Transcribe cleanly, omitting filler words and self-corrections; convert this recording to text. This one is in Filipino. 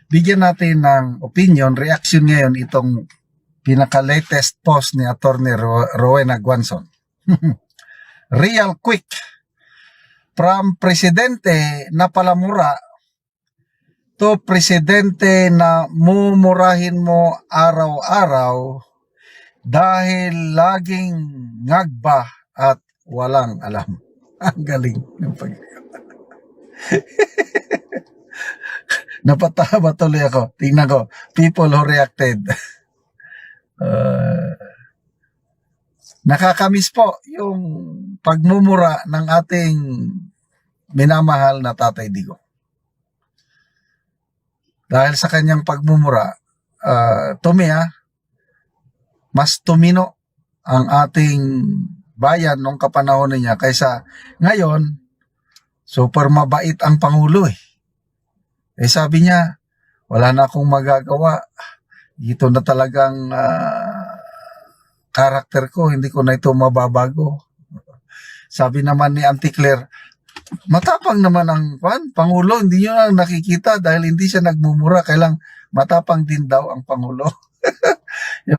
bigyan natin ng opinion, reaction ngayon itong pinaka-latest post ni Atty. Rowena Guanzon. Real quick. From presidente na palamura to presidente na mumurahin mo araw-araw dahil laging ngagba at walang alam. Ang galing ng napatawa tuloy ako. Tingnan ko, people who reacted. Nakakamiss po yung pagmumura ng ating minamahal na Tatay Digong. Dahil sa kanyang pagmumura, mas tumino ang ating bayan nung kapanahon niya kaysa ngayon, super mabait ang Pangulo eh. Sabi niya, wala na akong magagawa. Ito na talagang karakter ko, hindi ko na ito mababago. Sabi naman ni Auntie Claire, matapang naman ang Pangulo, hindi nyo na nakikita dahil hindi siya nagmumura, kailang matapang din daw ang Pangulo.